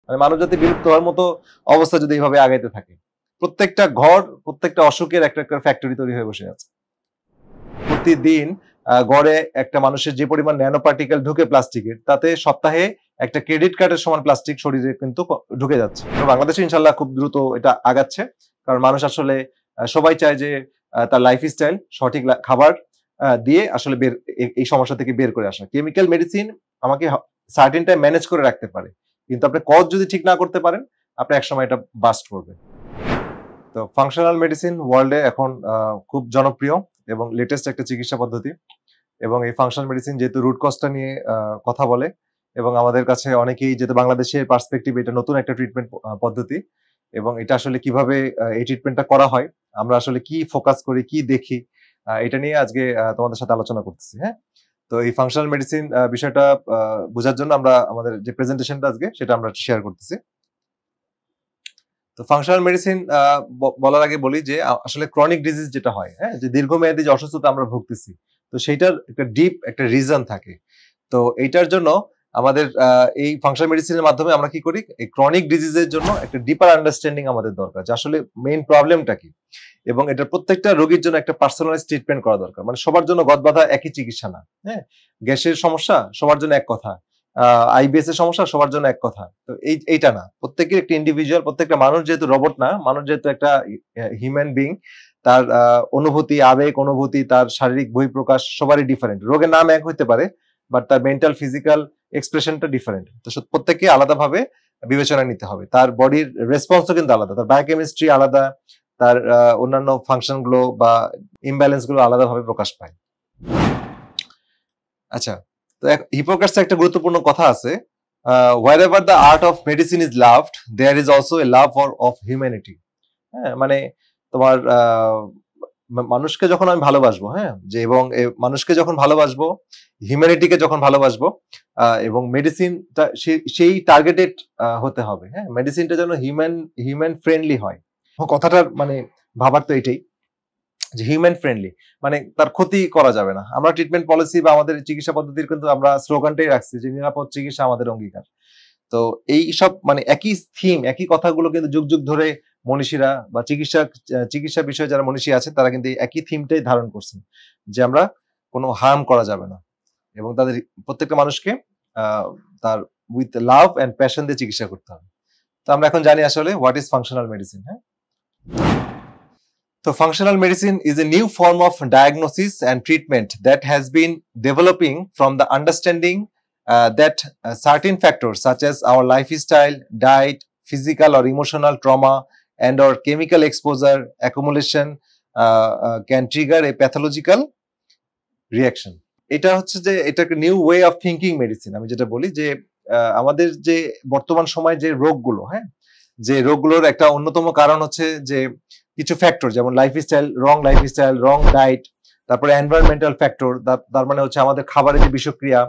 মানে মানব জাতি বিলুপ্ত হওয়ার মতো অবস্থা যদি এইভাবে আগাইতে থাকে। প্রত্যেকটা ঘর, প্রত্যেকটা অসুখের একটা একটা ফ্যাক্টরি তৈরি হয়ে বসে আছে। প্রতিদিন গড়ে একটা মানুষের যে পরিমাণ ন্যানো পার্টিকেল ঢুকে প্লাস্টিকের, তাতে সপ্তাহে একটা ক্রেডিট কার্ডের সমান প্লাস্টিক শরীরে কিন্তু ঢুকে যাচ্ছে। বাংলাদেশে ইনশাল্লাহ খুব দ্রুত এটা আগাচ্ছে, কারণ মানুষ আসলে সবাই চায় যে তার লাইফস্টাইল সঠিক খাবার দিয়ে আসলে এই সমস্যা থেকে বের করে আসা। কেমিক্যাল মেডিসিন আমাকে সার্টেন টাইম ম্যানেজ করে রাখতে পারে, কিন্তু আপনি কজ যদি ঠিক না করতে পারেন, আপনি একসময় এটা বাস্ট করবে। তো ফাংশনাল মেডিসিন ওয়ার্ল্ডে এখন খুব জনপ্রিয় এবং লেটেস্ট একটা চিকিৎসা পদ্ধতি। এবং এই ফাংশনাল মেডিসিন যেহেতু রুট কজটা নিয়ে কথা বলে, এবং আমাদের কাছে অনেকেই যেহেতু বাংলাদেশের পার্সপেক্টিভ এটা নতুন একটা ট্রিটমেন্ট পদ্ধতি, এবং এটা আসলে কিভাবে এই ট্রিটমেন্টটা করা হয়, আমরা আসলে কি ফোকাস করি, কি দেখি, এটা নিয়ে আজকে তোমাদের সাথে আলোচনা করতেছি। হ্যাঁ, তো এই ফাংশনাল মেডিসিন বিষয়টা বোঝার জন্য আমরা আমাদের যে প্রেজেন্টেশনটা আজকে সেটা আমরা শেয়ার করতেছি। তো ফাংশনাল মেডিসিন বলার আগে বলি যে আসলে ক্রনিক ডিজিজ যেটা হয়, হ্যাঁ, যে দীর্ঘমেয়াদী যে অসুস্থতা আমরা ভুগতেছি, তো সেইটার একটা ডিপ একটা রিজন থাকে। তো এইটার জন্য আমাদের এই ফাংশনাল মেডিসিনের মাধ্যমে আমরা কি করি, এই ক্রনিক ডিজিজের জন্য একটা ডিপার আন্ডারস্ট্যান্ডিং আমাদের দরকার, যে আসলে মেইন প্রবলেমটা কি, এবং এটা প্রত্যেকটা রোগীর জন্য একটা পার্সোনালাইজ ট্রিটমেন্ট করা দরকার। মানে সবার জন্য গদবাঁধা একই চিকিৎসা না। হ্যাঁ, গ্যাসের সমস্যা সবার জন্য এক কথা, আইবিএস এর সমস্যা সবার জন্য এক কথা, তো এইটা না। প্রত্যেকের একটা ইন্ডিভিজুয়াল, প্রত্যেকটা মানুষ যেহেতু রোবট না, মানুষ যেহেতু একটা হিউম্যান বিং, তার অনুভূতি, আবেগ অনুভূতি, তার শারীরিক বহিঃপ্রকাশ সবারই ডিফারেন্ট। রোগের নাম এক হইতে পারে, বাট তার মেন্টাল ফিজিক্যাল এক্সপ্রেশনটা ডিফারেন্ট। তো প্রত্যেককে আলাদাভাবে বিবেচনা নিতে হবে। তার বডির রেসপন্সও কিন্তু আলাদা, তার বায়োকেমিস্ট্রি আলাদা, তার অন্যান্য ফাংশন গুলো বা ইমব্যালেন্স গুলো আলাদাভাবে প্রকাশ পায়। আচ্ছা, তো হিপোক্রেটসের একটা গুরুত্বপূর্ণ কথা আছে, wherever the art of medicine is loved, there is also a love of humanity. হ্যাঁ, মানে তোমার মানুষকে যখন আমি ভালোবাসবো, হ্যাঁ, যে এবং মানুষকে যখন ভালোবাসবো, হিউম্যানিটিকে যখন ভালোবাসবো, এবং মেডিসিনটা সেই টার্গেটেড হতে হবে। হ্যাঁ, মেডিসিনটা যেন হিউম্যান ফ্রেন্ডলি হয়। কথাটার মানে ভাবার তো এটাই, যে হিউম্যান ফ্রেন্ডলি মানে তার ক্ষতি করা যাবে না। আমরা ট্রিটমেন্ট পলিসি বা আমাদের চিকিৎসা পদ্ধতির কিন্তু আমরা স্লোগানটাই রাখছি যে নিরাপদ চিকিৎসা আমাদের অঙ্গীকার। তো এই সব মানে একই থিম, একই কথাগুলো কিন্তু যুগ যুগ ধরে মনীষীরা বা চিকিৎসা বিষয়ে যারা মনীষী আছেন, তারা কিন্তু একই থিমটাই ধারণ করছেন, যে আমরা কোনো হার্ম করা যাবে না, এবং তাদের প্রত্যেকটা মানুষকে তার উইথ লাভ এন্ড প্যাশন দিয়ে চিকিৎসা করতে হবে। তো আমরা এখন জানি আসলে হোয়াট ইজ ফাংশনাল মেডিসিন। হ্যাঁ, so functional medicine is a new form of diagnosis and treatment that has been developing from the understanding that certain factors such as our lifestyle, diet, physical or emotional trauma, and or chemical exposure accumulation can trigger a pathological reaction. এটা হচ্ছে যে এটা একটা new way of thinking medicine. আমি যেটা বলি যে আমাদের যে বর্তমান সময় যে রোগগুলো, হ্যাঁ, যে রোগগুলোর একটা অন্যতম কারণ হচ্ছে যে কিছু ফ্যাক্টর, যেমন লাইফস্টাইল, রং ডায়েট, তারপরে এনভায়রনমেন্টাল ফ্যাক্টর, তার মানে হচ্ছে আমাদের খাবারের যে বিষক্রিয়া,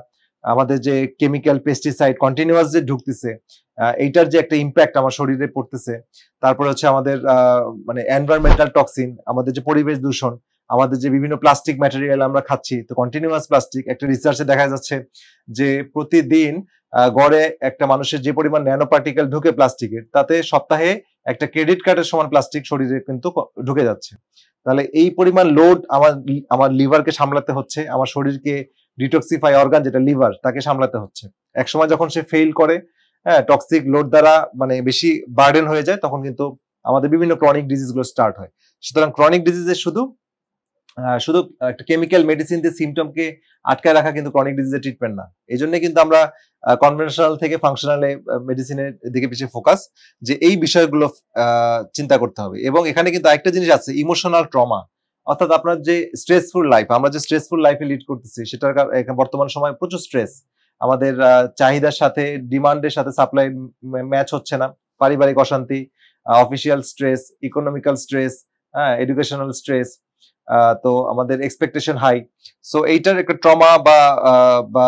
আমাদের যে কেমিক্যাল পেস্টিসাইড কন্টিনিউয়াস যে ঢুকতেছে, এইটার যে একটা ইম্প্যাক্ট আমার শরীরে পড়তেছে, তারপরে হচ্ছে আমাদের মানে এনভায়রনমেন্টাল টক্সিন, আমাদের যে পরিবেশ দূষণ, আমাদের যে বিভিন্ন প্লাস্টিক ম্যাটেরিয়াল আমরা খাচ্ছি, তো কন্টিনিউয়াস প্লাস্টিক, একটা রিসার্চে দেখা যাচ্ছে যে প্রতিদিন গড়ে একটা মানুষের যে পরিমাণ ন্যানো পার্টিকেল ঢুকে প্লাস্টিকের, তাতে সপ্তাহে একটা ক্রেডিট কার্ডের সমান প্লাস্টিক শরীরে কিন্তু ঢুকে যাচ্ছে। তাহলে এই পরিমাণ লোড আমার লিভারকে সামলাতে হচ্ছে, আমার শরীরকে ডিটক্সিফাই অর্গান যেটা লিভার, তাকে সামলাতে হচ্ছে। একসময় যখন সে ফেইল করে, হ্যাঁ, টক্সিক লোড দ্বারা মানে বেশি বার্ডেন হয়ে যায়, তখন কিন্তু আমাদের বিভিন্ন ক্রনিক ডিজিজ গুলো স্টার্ট হয়। সুতরাং ক্রনিক ডিজিজের শুধু একটা কেমিক্যাল মেডিসিন দিয়ে সিমটমকে আটকায় রাখা কিন্তু ক্রনিক ডিজিজের ট্রিটমেন্ট না। এই জন্য কিন্তু আমরা কনভেনশনাল থেকে ফাংশনাল মেডিসিনের দিকে বেশি ফোকাস, যে এই বিষয়গুলো চিন্তা করতে হবে। এবং এখানে কিন্তু আরেকটা জিনিস আছে, ইমোশনাল ট্রমা, অর্থাৎ আপনার যে স্ট্রেসফুল লাইফ, আমরা যে স্ট্রেসফুল লাইফে লিড করতেছি, সেটার বর্তমান সময় প্রচুর স্ট্রেস, আমাদের চাহিদার সাথে ডিমান্ডের সাথে সাপ্লাই ম্যাচ হচ্ছে না, পারিবারিক অশান্তি, অফিসিয়াল স্ট্রেস, ইকোনমিক্যাল স্ট্রেস, হ্যাঁ, এডুকেশনাল স্ট্রেস, তো আমাদের এক্সপেকটেশন হাই। সো এইটার একটা ট্রমা বা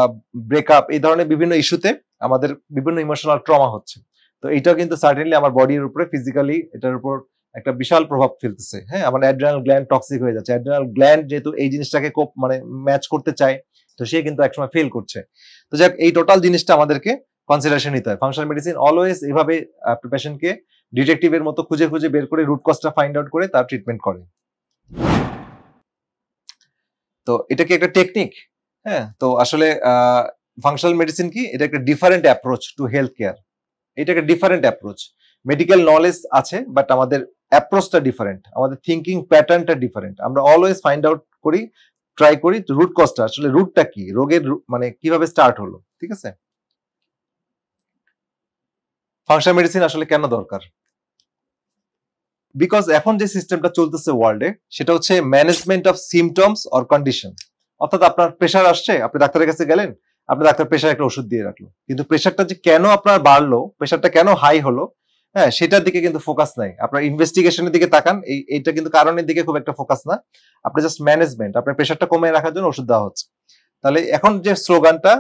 ব্রেকআপ, এই ধরনের বিভিন্ন ইস্যুতে আমাদের বিভিন্ন ইমোশনাল ট্রমা হচ্ছে। তো এইটাও কিন্তু সার্টেনলি আমার বডির উপরে ফিজিক্যালি এটার উপর একটা বিশাল প্রভাব ফেলতেছে। হ্যাঁ, আমার অ্যাড্রিনাল গ্ল্যান্ড টক্সিক হয়ে যাচ্ছে। অ্যাড্রিনাল গ্ল্যান্ড যেহেতু এই জিনিসটাকে মানে ম্যাচ করতে চায়, তো সে কিন্তু একসময় ফেল করছে। তো যাক, এই টোটাল জিনিসটা আমাদেরকে কনসিডারেশন নিতে হয়। ফাংশনাল মেডিসিন অলওয়েজ এভাবে পেশেন্টকে ডিটেকটিভের মতো খুঁজে খুঁজে বের করে রুট কজটা ফাইন্ড আউট করে তার ট্রিটমেন্ট করে। তো এটা কি একটা টেকনিক? হ্যাঁ, তো আসলে ফাংশনাল মেডিসিন কি? এটা একটা different approach to health care. এটা একটা ডিফারেন্ট অ্যাপ্রোচ। মেডিকেল নলেজ আছে, বাট আমাদের অ্যাপ্রোচটা ডিফারেন্ট, আমাদের থিঙ্কিং প্যাটার্নটা ডিফারেন্ট। আমরা অলওয়েজ ফাইন্ড আউট করি, ট্রাই করি রুট কজটা, আসলে রুটটা কি, রোগের মানে কিভাবে স্টার্ট হলো, ঠিক আছে? ফাংশনাল মেডিসিন আসলে কেন দরকার? বিকজ এখন যে সিস্টেমটা চলতেছে ওয়ার্ল্ডে, সেটা হচ্ছে management of symptoms or condition. অর্থাৎ আপনার প্রেশার আসছে, আপনি ডাক্তারের কাছে গেলেন, আপনার ডাক্তার প্রেশার একটা ওষুধ দিয়ে রাখলো, কিন্তু প্রেশারটা যে কেন আপনার বাড়লো, প্রেশারটা কেন হাই হলো, হ্যাঁ, সেটার দিকে কিন্তু ফোকাস নাই। আপনার ইনভেস্টিগেশনের দিকে তাকান, এইটা কিন্তু কারণের দিকে খুব একটা ফোকাস না। আপনি জাস্ট ম্যানেজমেন্ট, আপনার প্রেশারটা কমিয়ে রাখার জন্য ওষুধ দেওয়া হচ্ছে। তাহলে এখন যে স্লোগানটা,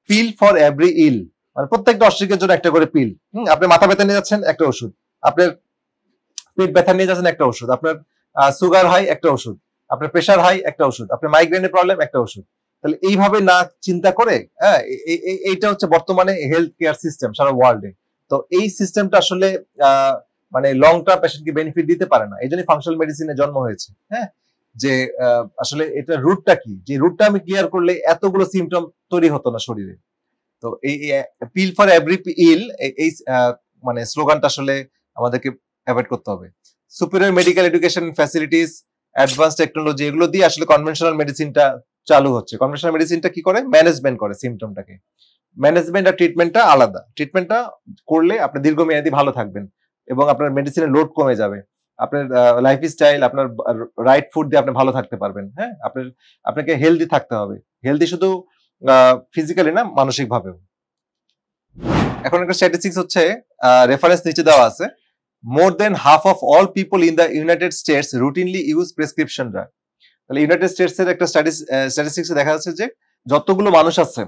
পিল ফর এভরি ইল, মানে প্রত্যেকটা অসুখের জন্য একটা করে পিল। আপনি মাথা ব্যথা নিয়ে যাচ্ছেন, একটা ওষুধ। আপনার পেট ব্যথা নিয়ে যাচ্ছেন, একটা ওষুধ। আপনার সুগার হাই, একটা ওষুধ। আপনার প্রেশার হাই, একটা ওষুধ। আপনার মাইগ্রেনের প্রবলেম, একটা ওষুধ। তাহলে এইভাবে না চিন্তা করে, হ্যাঁ, এইটা হচ্ছে বর্তমানে হেলথ কেয়ার সিস্টেম সারা ওয়ার্ল্ডে। তো এই সিস্টেমটা আসলে মানে লং টার্ম পেশেন্টকে বেনিফিট দিতে পারে না। এই জন্য ফাংশনাল মেডিসিনের জন্ম হয়েছে। হ্যাঁ, যে আসলে এটা রুটটা কি, যে রুটটা আমি ক্লিয়ার করলে এতগুলো সিমটম তৈরি হতো না শরীরে। তো এই পিল ফর এভরি ইল, এই মানে স্লোগানটা আসলে আমাদেরকে অ্যাভয়েড করতে হবে। Superior medical education facilities, advance technology, এগুলো দিয়ে আসলে কনভেনশনাল মেডিসিনটা চালু হচ্ছে। কনভেনশনাল মেডিসিনটা কি করে? ম্যানেজমেন্ট করে সিমটমটাকে। ম্যানেজমেন্ট আর ট্রিটমেন্টটা আলাদা। ট্রিটমেন্টটা করলে আপনি দীর্ঘমেয়াদী ভালো থাকবেন এবং আপনার মেডিসিনের লোড কমে যাবে। আপনার লাইফস্টাইল, আপনার রাইট ফুড দিয়ে আপনি ভালো থাকতে পারবেন। হ্যাঁ, আপনাকে হেলদি থাকতে হবে। হেলদি শুধু ফিজিক্যালি না, মানসিক ভাবেও। এখন একটা স্ট্যাটিস্টিক্স হচ্ছে, রেফারেন্স নিচে দেওয়া আছে। More than half of all people in the United States routinely use prescription drug. তাহলে ইউনাইটেড স্টেটস এর একটা স্ট্যাটিস্টিক্সে দেখা যাচ্ছে যে যতগুলো মানুষ আছে,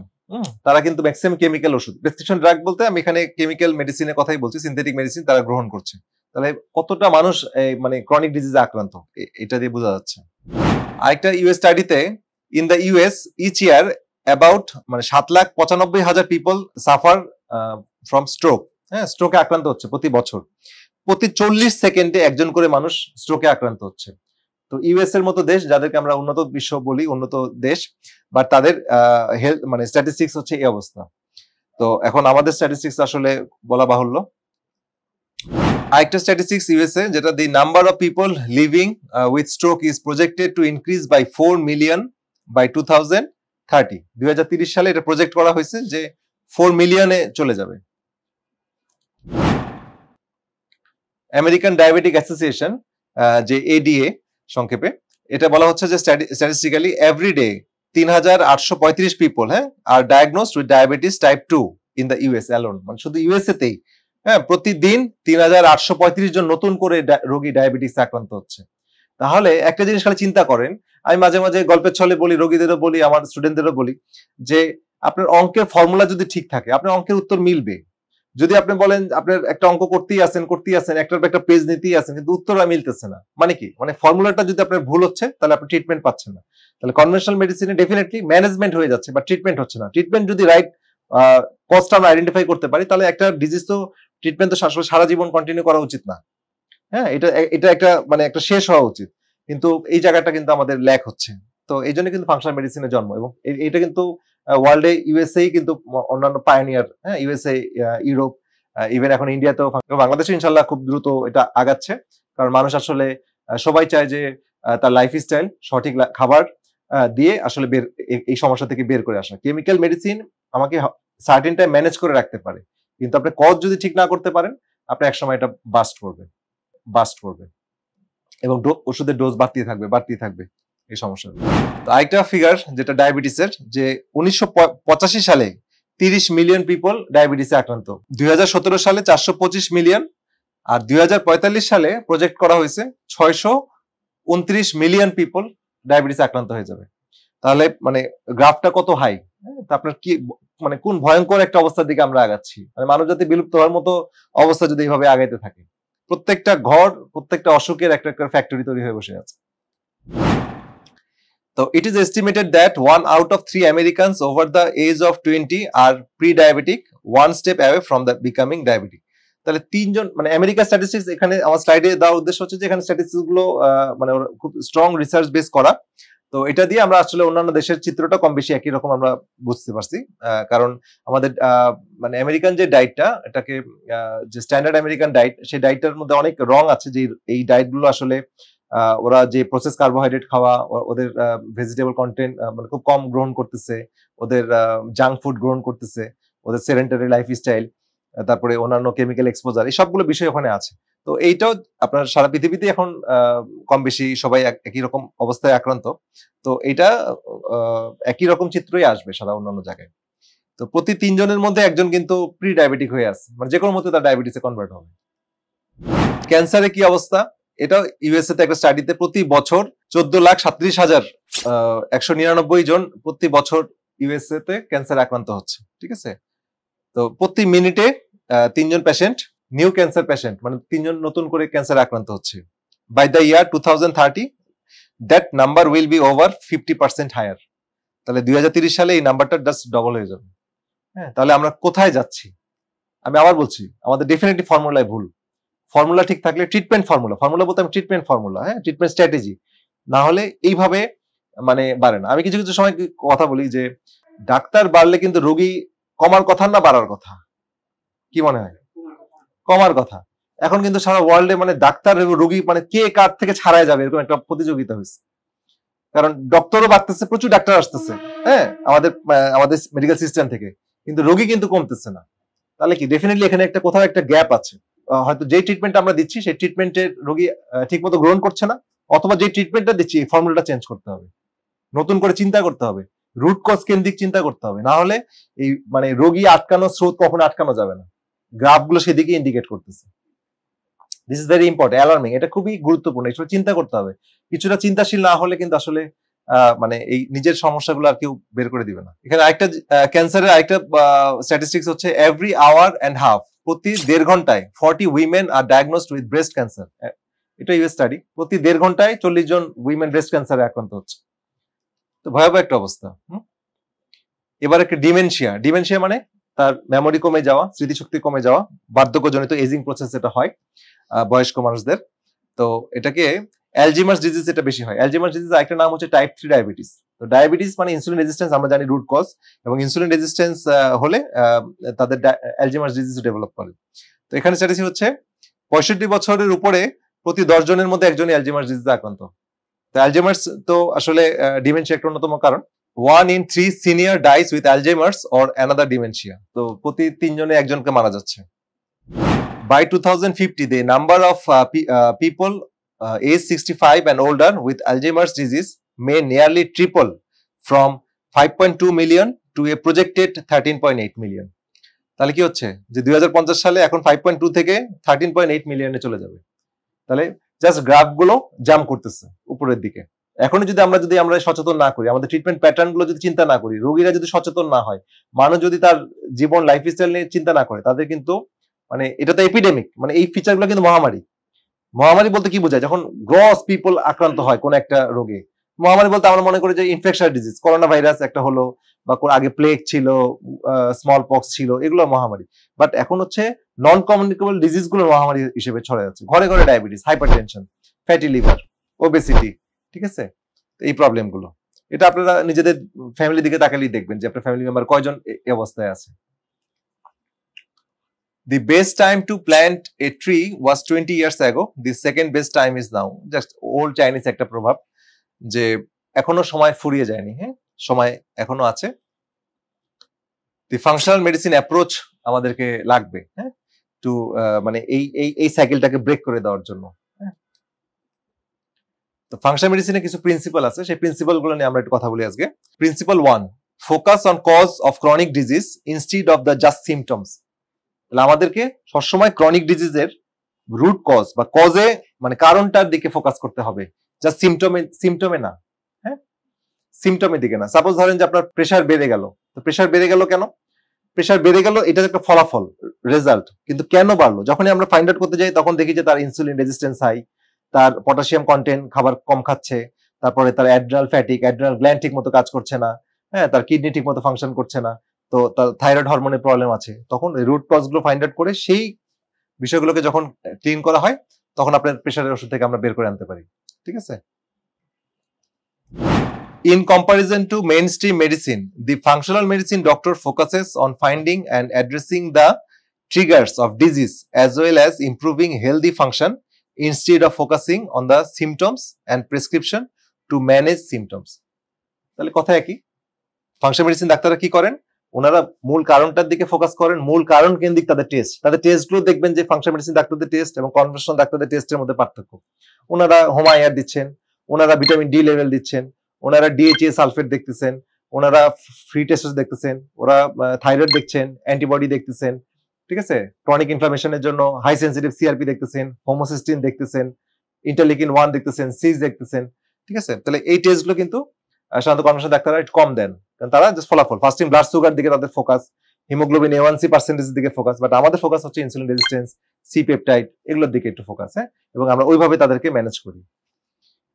তারা কিন্তু ম্যাক্সিমাম কেমিক্যাল ওষুধ, প্রেসক্রিপশন ড্রাগ বলতে আমি এখানে কেমিক্যাল মেডিসিনের কথাই বলছি, সিনথেটিক মেডিসিন তারা গ্রহণ করছে। তাহলে কতটা মানুষ মানে ক্রনিক ডিজিজে আক্রান্ত, এটা দিয়ে বোঝা যাচ্ছে। আরেকটা ইউএস স্টাডিতে, in the US each year about মানে 7,95,000 পিপল সাফার ফ্রম স্ট্রোক। হ্যাঁ, স্ট্রোকে আক্রান্ত হচ্ছে প্রতি বছর। প্রতি 40 সেকেন্ডে একজন করে মানুষ স্ট্রোকে আক্রান্ত হচ্ছে। তো ইউএস এর মতো দেশ, যাদেরকে আমরা উন্নত বিশ্ব বলি, উন্নত দেশ, বাট তাদের হেলথ মানে স্ট্যাটিস্টিক্স হচ্ছে এই অবস্থা। তো এখন আমাদের স্ট্যাটিস্টিক্স আসলে বলা বাহুল্য। আরেকটা স্ট্যাটিস্টিক্স ইউএসএ, যেটা the number of people living with stroke is projected to increase by 4 million by 2030। 2030 সালে এটা প্রজেক্ট করা হয়েছে যে 4 মিলিয়নে চলে যাবে। আমেরিকান ডায়াবেটিক অ্যাসোসিয়েশন, যে এডিএ সংক্ষেপে, এটা বলা হচ্ছে যে স্ট্যাটিস্টিক্যালি এভরিডে 3,835 পিপল, হ্যাঁ, আর diagnosed with diabetes type 2 in the US alone. মানে শুধু ইউএসএ তেই, হ্যাঁ, প্রতিদিন 3,835 জন নতুন করে রোগী ডায়াবেটিস আক্রান্ত হচ্ছে। তাহলে একটা জিনিস খালি চিন্তা করেন, আমি মাঝে মাঝে গল্পের ছলে বলি, রোগীদেরও বলি, আমার স্টুডেন্টদেরও বলি, যে আপনার অঙ্কের ফর্মুলা যদি ঠিক থাকে, আপনার অঙ্কের উত্তর মিলবে। যদি আপনি বলেন আপনার একটা অঙ্ক করতেই আছেন একটার পর একটা পেজ নিতেই আছেন, কিন্তু উত্তরটা মিলতেছে না, মানে কি, মানে ফর্মুলাটা যদি আপনার ভুল হচ্ছে, তাহলে আপনি ট্রিটমেন্ট পাচ্ছেন না। তাহলে কনভেনশনাল মেডিসিনে ডেফিনেটলি ম্যানেজমেন্ট হয়ে যাচ্ছে, বা ট্রিটমেন্ট হচ্ছে না। ট্রিটমেন্ট যদি রাইট কজটা আমরা আইডেন্টিফাই করতে পারি, তাহলে একটা ডিজিজ তো ট্রিটমেন্ট তো সারা জীবন কন্টিনিউ করা উচিত না। হ্যাঁ, এটা একটা মানে একটা শেষ হওয়া উচিত, কিন্তু এই জায়গাটা কিন্তু আমাদের ল্যাক হচ্ছে। তো এই জন্য কিন্তু ফাংশনাল মেডিসিনের জন্ম, এবং এটা কিন্তু ওয়ার্ল্ডে ইউএসএ কিন্তু অন্যান্য পায়োনিয়ার, হ্যাঁ, ইউএসএ, ইউরোপ, ইভেন এখন ইন্ডিয়াতেও, বাংলাদেশে ইনশাল্লাহ খুব দ্রুত এটা আগাচ্ছে। কারণ মানুষ আসলে সবাই চায় যে তার লাইফস্টাইল, সঠিক খাবার দিয়ে আসলে এই সমস্যা থেকে বের করে আসা। কেমিক্যাল মেডিসিন আমাকে সার্টেন টাইম ম্যানেজ করে রাখতে পারে, কিন্তু আপনি কজ যদি ঠিক না করতে পারেন, আপনি একসময় এটা বাস্ট করবে এবং ওষুধের ডোজ বাড়তেই থাকবে এই সমস্যা। তো আরেকটা ফিগার যেটা ডায়াবেটিসের, যে 1985 সালে 30 মিলিয়ন পিপল ডায়াবেটিসে আক্রান্ত, 2017 সালে 425 মিলিয়ন, আর 2045 সালে প্রজেক্ট করা হয়েছে 629 মিলিয়ন পিপল ডায়াবেটিসে আক্রান্ত হয়ে যাবে। তাহলে মানে গ্রাফটা কত হাই, আপনার কি মানে কোন ভয়ঙ্কর একটা অবস্থার দিকে আমরা আগাচ্ছি। মানে মানব জাতি বিলুপ্ত হওয়ার মতো অবস্থা যদি এইভাবে আগাইতে থাকে, প্রত্যেকটা ঘর, প্রত্যেকটা অসুখের একটা একটা ফ্যাক্টরি তৈরি হয়ে বসে আছে। তো it is estimated that 1 out of 3 Americans over the age of 20 are pre-diabetic, one step away from the becoming diabetic. তাহলে তিনজন মানে আমেরিকা স্ট্যাটিস্টিক্স এখানে আমার স্লাইডে দেওয়ার উদ্দেশ্য হচ্ছে যে এখানে স্ট্যাটিস্টিক্স গুলো মানে খুব স্ট্রং রিসার্চ বেস করা। তো এটা দিয়ে আমরা আসলে অন্যান্য দেশের চিত্রটা কম বেশি একই রকম আমরা বুঝতে পারছি, কারণ আমাদের মানে আমেরিকান যে ডায়েটটা এটাকে যে স্ট্যান্ডার্ড আমেরিকান ডায়েট, সেই ডায়েটটার মধ্যে অনেক রং আছে যে এই ডায়েট গুলো আসলে ওরা যে প্রসেস কার্বোহাইড্রেট খাওয়া, ওদের ভেজিটেবল কন্টেন্ট মানে খুব কম গ্রহণ করতেছে, ওদের জাঙ্ক ফুড গ্রহণ করতেছে, ওদের সেডেন্টারি লাইফ স্টাইল, তারপরে অন্যান্য কেমিক্যাল এক্সপোজার, এই সবগুলো বিষয় ওখানে আছে। তো এইটাও আপনার সারা পৃথিবীতে এখন কম বেশি সবাই একই রকম অবস্থায় আক্রান্ত। তো এটা একই রকম চিত্রই আসবে সারা অন্যান্য জায়গায়। তো প্রতি 3 জনের মধ্যে একজন কিন্তু প্রি ডায়াবেটিক হয়ে আছে, মানে যে কোনো মতে তার ডায়াবেটিসে কনভার্ট হবে। ক্যান্সারে কি অবস্থা? এটা ইউএসএ তে একটা স্টাডিতে প্রতি বছর 14,37,199 জন প্রতি বছর ইউএসএ তে ক্যান্সার আক্রান্ত হচ্ছে, ঠিক আছে? তো প্রতি মিনিটে 3 জন পেশেন্ট নিউ ক্যান্সার পেশেন্ট, মানে 3 জন নতুন করে ক্যান্সার আক্রান্ত হচ্ছে। By the year 2030 that number will be over 50% higher. তাহলে 2030 সালে এই নাম্বারটা জাস্ট ডবল হয়ে যাবে। হ্যাঁ, তাহলে আমরা কোথায় যাচ্ছি? আমি আবার বলছি, আমাদের ডেফিনেটলি ফর্মুলায় ভুল। ফর্মুলা ঠিক থাকলে ট্রিটমেন্ট ফর্মুলা বলতে আমি ট্রিটমেন্ট ফর্মুলা, হ্যাঁ, ট্রিটমেন্ট স্ট্র্যাটেজি না হলে এইভাবে মানে বাড়ে না। আমি কিছু কিছু সময় কথা বলি যে ডাক্তার বাড়লে কিন্তু রোগী কমার কথা না বাড়ার কথা, কি মনে হয়? কমার কথা। এখন কিন্তু সারা ওয়ার্ল্ডে মানে ডাক্তার এবং রোগী মানে কে কার থেকে ছাড়াই যাবে এরকম একটা প্রতিযোগিতা হয়েছে। কারণ ডক্টরও বাড়তেছে, প্রচুর ডাক্তার আসতেছে, হ্যাঁ, আমাদের মেডিকেল সিস্টেম থেকে, কিন্তু রোগী কিন্তু কমতেছে না। তাহলে কি ডেফিনেটলি এখানে একটা কোথাও একটা গ্যাপ আছে। হয়তো যে ট্রিটমেন্ট আমরা দিচ্ছি সেই ট্রিটমেন্টের রোগী ঠিক মতো গ্রহণ করছে না, অথবা যে ট্রিটমেন্টটা দিচ্ছি এই ফর্মুলাটা চেঞ্জ করতে হবে, নতুন করে চিন্তা করতে হবে, রুট কজ কেন্দ্রিক চিন্তা করতে হবে। না হলে এই মানে রোগী আটকানো স্রোত কখনো আটকানো যাবে না। গ্রাফগুলো সেদিকে ইন্ডিকেট করতেছে। This is very important, alarming, এটা খুবই গুরুত্বপূর্ণ। এসব চিন্তা করতে হবে। কিছুটা চিন্তাশীল না হলে কিন্তু আসলে মানে এই নিজের সমস্যাগুলো আর কেউ বের করে দিবে না। এখানে আরেকটা ক্যান্সারের আরেকটা স্ট্যাটিস্টিক্স হচ্ছে এভরি আওয়ার এন্ড হাফ, প্রতি 1.5 ঘন্টায় 40 women are diagnosed with breast cancer. এটা ইউএস স্টাডি। প্রতি 1.5 ঘন্টায় 40 জন উইমেন ব্রেস্ট ক্যান্সারে আক্রান্ত হচ্ছে। তো ভয়াবহ একটা অবস্থা। এবার একটা ডিমেনশিয়া মানে তার মেমোরি কমে যাওয়া, স্মৃতিশক্তি কমে যাওয়া, বার্ধক্যজনিত এজিং প্রসেস এটা হয় বয়স্ক মানুষদের। তো এটাকে অ্যালজিমার্স ডিজিজ এটা বেশি হয়। অ্যালজিমার্স ডিজিজ আরেকটা নাম হচ্ছে টাইপ 3 ডায়াবেটিস। তো ডায়াবেটিস মানে ইনসুলিন রেজিস্ট্যান্স, আমরা জানি রুট কজ, এবং ইনসুলিন রেজিস্ট্যান্স হলে তাদের অ্যালজিমার্স ডিজিজ ডেভেলপ করে। তো এখানে স্ট্যাটিস্টিক হচ্ছে 65 বছরের উপরে প্রতি 10 জনের মধ্যে একজনই অ্যালজিমার্স ডিজিজে আক্রান্ত। তো অ্যালজিমার্স তো আসলে ডিমেনশিয়া একটা অন্যতম কারণ। 1 in 3 senior dies with Alzheimer's or another dementia. তো প্রতি 3 জনে একজনকে মারা যাচ্ছে। By 2050, the number of people age 65 and older with Alzheimer's disease may nearly triple from 5.2 million to a projected 13.8 million. তাহলে কি হচ্ছে যে 2050 সালে এখন 5.2 থেকে 13.8 মিলিয়নে চলে যাবে। তাহলে জাস্ট গ্রাফগুলো জাম্প করতেছে উপরের দিকে। এখন যদি আমরা সচেতন না করি, আমাদের ট্রিটমেন্ট প্যাটার্ন গুলো যদি চিন্তা না করি, রোগীরা যদি সচেতন না হয়, মানুষ যদি তার জীবন লাইফস্টাইল নিয়ে চিন্তা না করে, তাদের কিন্তু মানে এটা তো এপিডেমিক, মানে এই ফিচারগুলো কিন্তু মহামারী। মহামারী বলতে কি বোঝায়? যখন গ্রস পিপল আক্রান্ত হয় কোন একটা রোগে। মহামারী বলতে আমরা মনে করি যে ইনফেকশন ডিজিজ, করোনা ভাইরাস একটা হলো, বা আগে প্লেগ ছিল, স্মল পক্স ছিল, এগুলো মহামারী। বাট এখন হচ্ছে নন কমিউনিকেবল ডিজিজ গুলো মহামারী হিসেবে ছড়ে যাচ্ছে। ঘরে ঘরে diabetes, hypertension, fatty liver, obesity, ঠিক আছে? এই প্রবলেম গুলো, এটা আপনারা নিজেদের ফ্যামিলি দিকে তাকালেই দেখবেন যে আপনার ফ্যামিলি মেম্বার কয়জন এই অবস্থায় আছে। The best time to plant a tree was 20 years ago. The second best time is now. Just old Chinese একটা প্রভাব যে এখনো সময় ফুরিয়ে যায়নি, হ্যাঁ, সময় এখনো আছে। The functional medicine approach আমাদেরকে লাগবে, হ্যাঁ, টু মানে এই সাইকেলটাকে ব্রেক করে দেওয়ার জন্য। তো ফাংশনাল মেডিসিনে কিছু প্রিন্সিপাল আছে, সেই প্রিন্সিপাল গুলো নিয়ে আমরা একটু কথা বলি আজকে। Principal 1, focus on cause of chronic disease instead of the just symptoms. তাহলে আমাদেরকে সবসময় ক্রনিক ডিজিজের রুট কজ বা কজে মানে কারণটার দিকে ফোকাস করতে হবে, জাস্ট সিমটমে না, হ্যাঁ, সিমটমের দিকে না। সাপোজ ধরেন যে আপনার প্রেশার বেড়ে গেল, তো প্রেশার বেড়ে গেল কেন? প্রেশার বেড়ে গেল, এটা একটা ফলাফল, রেজাল্ট, কিন্তু কেন বাড়লো? যখনই আমরা ফাইন্ড আউট করতে যাই তখন দেখি যে তার ইনসুলিন রেজিস্ট্যান্স হাই, তার পটাশিয়াম কন্টেন্ট খাবার কম খাচ্ছে, তারপরে তার অ্যাড্রিনাল ফ্যাটিক, অ্যাড্রিনাল গ্ল্যান্ড ঠিক মতো কাজ করছে না, হ্যাঁ, তার কিডনি ঠিক মতো ফাংশন করছে না, তো তার থাইরয়েড হরমোনের প্রবলেম আছে, তখন রুট কজ গুলো ফাইন্ড আউট করে সেই বিষয়গুলোকে যখন ক্লিন করা হয় তখন আপনার প্রেশারের ওষুধ থেকে আমরা বের করে আনতে পারি। ঠিক আছে? In comparison to mainstream medicine, the functional medicine doctor focuses on finding and addressing the triggers of disease as well as improving healthy function instead of focusing on the symptoms and prescription to manage symptoms. তাহলে কথা একই। Functional medicine ডাক্তাররা কি করেন? ওনারা মূল কারণটার দিকে focus করেন, মূল কারণ কেন্দ্রিক তাদের টেস্টগুলো দেখবেন যে ফাংশনাল মেডিসিন ডাক্তারদের টেস্ট এবং কনভেনশনাল ডাক্তারদের টেস্টের মধ্যে পার্থক্য। ওনারা হোমায়ার দিচ্ছেন, ওনারা ভিটামিন ডি লেভেল দিচ্ছেন, ওনারা ডিএইচএ সালফেট দেখতেছেন, ওনারা ফ্রি টেস্ট দেখতেছেন, ওরা থাইরয়েড দেখছেন, অ্যান্টিবডি দেখতেছেন, ঠিক আছে, ক্রনিক ইনফ্লামেশনের জন্য হাই সেন্সিটিভ সিআরপি দেখতেছেন, হোমোসিস্টিন দেখতেছেন, ইন্টারলিউকিন 1 দেখতেছেন, সিজ দেখতেছেন, ঠিক আছে। তাহলে এই টেস্টগুলো কিন্তু সাধারণত কনভেনশনাল ডাক্তাররা একটু কম দেন, কারণ তারা জাস্ট ফলাফল, ফাস্টিং ব্লাড সুগার দিকে তাদের ফোকাস, হিমোগ্লোবিন A1C পার্সেন্টেজের দিকে ফোকাস, বাট আমাদের ফোকাস হচ্ছে ইনসুলিন রেজিস্ট্যান্স, সি পেপটাইড, এগুলোর দিকে একটু ফোকাস, হ্যাঁ, এবং আমরা ওইভাবে তাদেরকে ম্যানেজ করি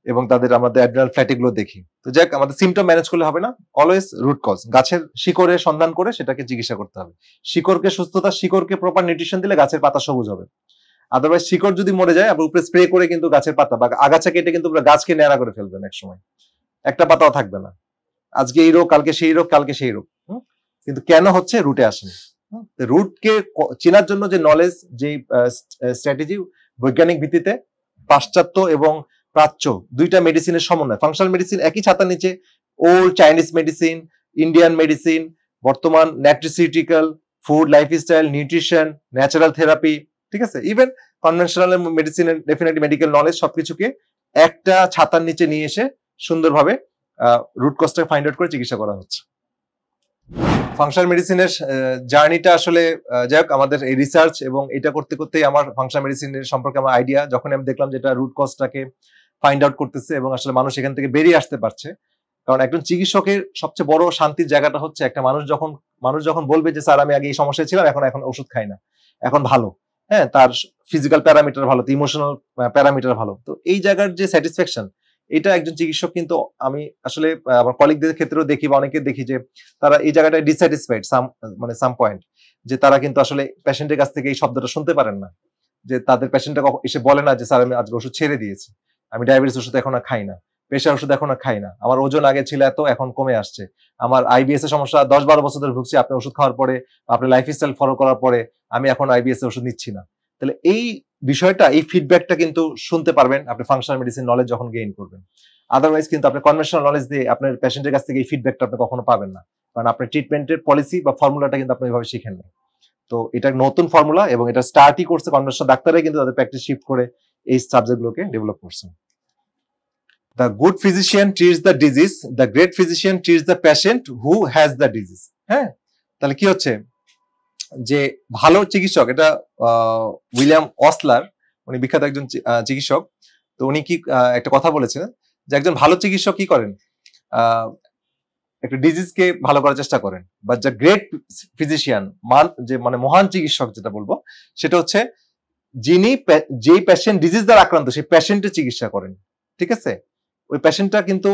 এবং তাদের আমাদের অ্যাড্রিনাল ফ্যাটিক গুলো দেখি। তো যাক, আমাদের সিমটম ম্যানেজ করলে হবে না, অলওয়েজ রুট কজ, গাছের শিকড়ের সন্ধান করে সেটাকে চিকিৎসা করতে হবে। শিকড়কে সুস্থতা, শিকড়কে প্রপার নিউট্রিশন দিলে গাছের পাতা সবুজ হবে। আদারওয়াইজ শিকড় যদি মরে যায়, আপনি উপরে স্প্রে করে কিন্তু গাছের পাতা বা আগাছা কেটে কিন্তু গাছকে ন্যাড়া করে ফেলবেন, এক সময় একটা পাতাও থাকবে না। আজকে এই রোগ, কালকে সেই রোগ, কালকে সেই রোগ, কিন্তু কেন হচ্ছে? রুটে আসেনি। রুটকে চেনার জন্য যে নলেজ, যে স্ট্র্যাটেজি, বৈজ্ঞানিক ভিত্তিতে পাশ্চাত্য এবং প্রাচ্য দুইটা মেডিসিনের সমন্বয়। ফাংশনাল মেডিসিন একই ছাতার নিচে old Chinese medicine, Indian medicine, বর্তমান nutraceutical, food, lifestyle, nutrition, natural therapy, ঠিক আছে, ইভেন কনভেনশনাল মেডিসিনের ডেফিনেটলি মেডিকেল নলেজ, সবকিছুকে একটা ছাতার নিচে নিয়ে এসে সুন্দরভাবে রুট কজটাকে ফাইন্ড আউট করে চিকিৎসা করা হচ্ছে। ফাংশনাল মেডিসিনের জার্নিটা আসলে যাই হোক, আমাদের এই রিসার্চ এবং এটা করতে করতেই আমার ফাংশনাল মেডিসিনের সম্পর্কে আমার আইডিয়া, যখন আমি দেখলাম যে এটা রুট কজটাকে ফাইন্ড আউট করতেছে এবং আসলে মানুষ এখান থেকে বেরিয়ে আসতে পারছে। কারণ একজন চিকিৎসকের সবচেয়ে বড় শান্তির জায়গাটা হচ্ছে একটা মানুষ যখন বলবে যে স্যার আমি আগে এই সমস্যায় ছিলাম, এখন ওষুধ খাই না, এখন ভালো, হ্যাঁ, তার ফিজিক্যাল প্যারামিটার ভালো, ইমোশনাল প্যারামিটার ভালো, তো এই জায়গার যে স্যাটিসফ্যাকশন, এটা একজন চিকিৎসক কিন্তু, আমি আসলে আমার কলিগদের ক্ষেত্রেও দেখি বা অনেকে দেখি যে তারা এই জায়গাটায় ডিস্যাটিসফাইড সাম পয়েন্ট, যে তারা কিন্তু আসলে পেশেন্টের কাছ থেকে এই শব্দটা শুনতে পারেন না, যে তাদের পেশেন্টটা এসে বলে না যে স্যার আমি আজকে ওষুধ ছেড়ে দিয়েছি, আমি ডায়াবেটিস ওষুধ এখন আর খাই না, প্রেশার ওষুধ এখন আর খাই না, আমার ওজন আগে ছিল এত, এখন কমে আসছে, আমার আইবিএস এর সমস্যা 10-12 বছর ধরে ভুগছি, আপনি ওষুধ খাওয়ার পরে, আপনার লাইফস্টাইল ফলো করার পরে আমি এখন আইবিএস এর ওষুধ নিচ্ছি না। তাহলে এই বিষয়টা, এই ফিডব্যাকটা কিন্তু শুনতে পারবেন আপনি ফাংশনাল মেডিসিন নলেজ যখন গেইন করবেন। আদারওয়াইজ কিন্তু আপনি কনভেনশনাল নলেজ দিয়ে আপনার পেশেন্টের কাছ থেকে এই ফিডব্যাকটা আপনি কখনো পাবেন না, কারণ আপনার ট্রিটমেন্টের পলিসি বা ফর্মুলাটা কিন্তু আপনি ওইভাবে শিখেন না। তো এটা নতুন ফর্মুলা এবং এটা স্টার্টই করছে কনভেনশনাল ডাক্তাররাই কিন্তু তাদের প্র্যাকটিস শিফট করে এই সাবজেক্টগুলোকে ডেভেলপ করছেন। The good physician treats the disease, the great physician treats the patient who has the disease. হ্যাঁ, তাহলে কি হচ্ছে যে ভালো চিকিৎসক, এটা উইলিয়াম অসলার, উনি বিখ্যাত একজন চিকিৎসক, তো উনি কি একটা কথা বলেছিলেন যে একজন ভালো চিকিৎসক কি করেন, একটা ডিজিজকে ভালো করার চেষ্টা করেন, বাট দ্য গ্রেট ফিজিশিয়ান, যে মানে মহান চিকিৎসক যেটা বলবো সেটা হচ্ছে যিনি যেই পেশেন্ট ডিজিজ দ্বারা আক্রান্ত সেই পেশেন্টের চিকিৎসা করেন। ঠিক আছে, ওই পেশেন্টটা কিন্তু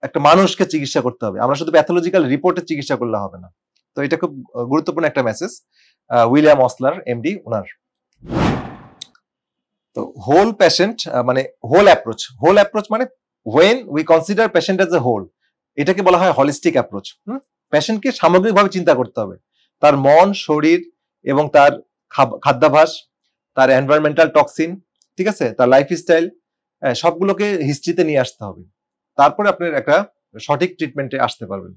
একটা মানুষকে চিকিৎসা করতে হবে, আমরা শুধু প্যাথোলজিক্যাল রিপোর্টের চিকিৎসা করলে হবে না। তো এটা খুব গুরুত্বপূর্ণ একটা মেসেজ উইলিয়াম অসলার এমডি ওনার। তো হোল পেশেন্ট মানে হোল অ্যাপ্রোচ মানে when we consider patient as a whole, এটাকে বলা হয় হলিস্টিক অ্যাপ্রোচ। পেশেন্টকে সামগ্রিকভাবে চিন্তা করতে হবে, তার মন, শরীর এবং তার খাদ্যাভ্যাস, তার এনভায়রনমেন্টাল টক্সিন, ঠিক আছে, তার লাইফস্টাইল, সবগুলোকে হিস্ট্রিতে নিয়ে আসতে হবে, তারপরে আপনার একটা সঠিক ট্রিটমেন্টে আসতে পারবেন।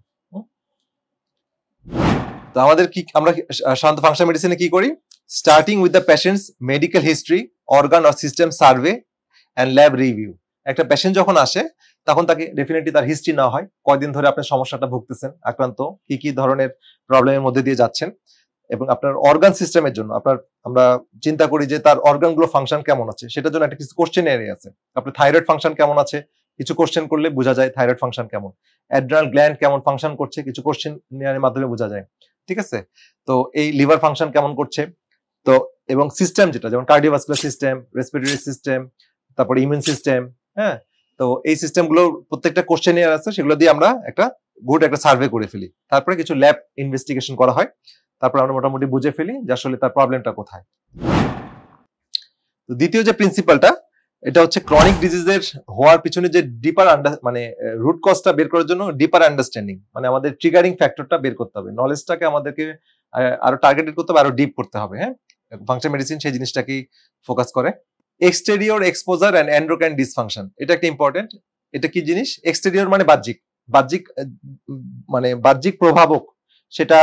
তো আমাদের কি, আমরা সাধারণত ফাংশনাল মেডিসিনে কি করি, starting with the patient's medical history, organ or system survey and lab review. একটা পেশেন্ট যখন আসে তখন তাকে ডেফিনেটলি তার হিস্ট্রি নেওয়া হয়, কয়দিন ধরে আপনার সমস্যাটা ভুগতেছেন, আক্রান্ত, কি কি ধরনের প্রবলেমের মধ্যে দিয়ে যাচ্ছেন, এবং আপনার অর্গান সিস্টেমের জন্য আমরা চিন্তা করি যে তার অর্গানগুলো ফাংশন কেমন আছে, সেটার জন্য একটা কিছু কোশ্চেন এরিয়া আছে। আপনার থাইরয়েড ফাংশন কেমন আছে, কিছু কোশ্চেন করলে বোঝা যায় থাইরয়েড ফাংশন কেমন, অ্যাড্রিনাল গ্ল্যান্ড কেমন ফাংশন করছে, কিছু কোশ্চেন এর মাধ্যমে বোঝা যায়। ঠিক আছে, তো এই লিভার ফাংশন কেমন করছে, তো এবং সিস্টেম যেটা, যেমন কার্ডিওভাস্কুলার সিস্টেম, রেসপিরেটরি সিস্টেম, তারপরে ইমিউন সিস্টেম, হ্যাঁ, তো এই সিস্টেমগুলো প্রত্যেকটা কোশ্চেনিয়ার আছে, সেগুলো দিয়ে আমরা একটা সার্ভে করে ফেলি। তারপরে কিছু ল্যাব ইনভেস্টিগেশন করা হয়, তারপর আমরা মোটামুটি বুঝে ফেলি যে আসলে তার প্রবলেমটা কোথায়। তো দ্বিতীয় যে প্রিন্সিপালটা, এটা হচ্ছে ক্রনিক ডিজিজের হওয়ার পিছনে যে ডিপার মানে রুট কজটা বের করার জন্য ডিপার আন্ডারস্ট্যান্ডিং, মানে আমাদের ট্রিগারিং ফ্যাক্টরটা বের করতে হবে, নলেজটাকে আমাদেরকে আরো টার্গেটেড করতে হবে, আরো ডিপ করতে হবে। হ্যাঁ, ফাংশন মেডিসিন সেই জিনিসটাকেই ফোকাস করে। Exterior exposure and endocrine dysfunction, এটা একটা ইম্পর্টেন্ট। এটা কি জিনিস? এক্সটেরিয়র মানে মানে বাহ্যিক প্রভাবক, সেটা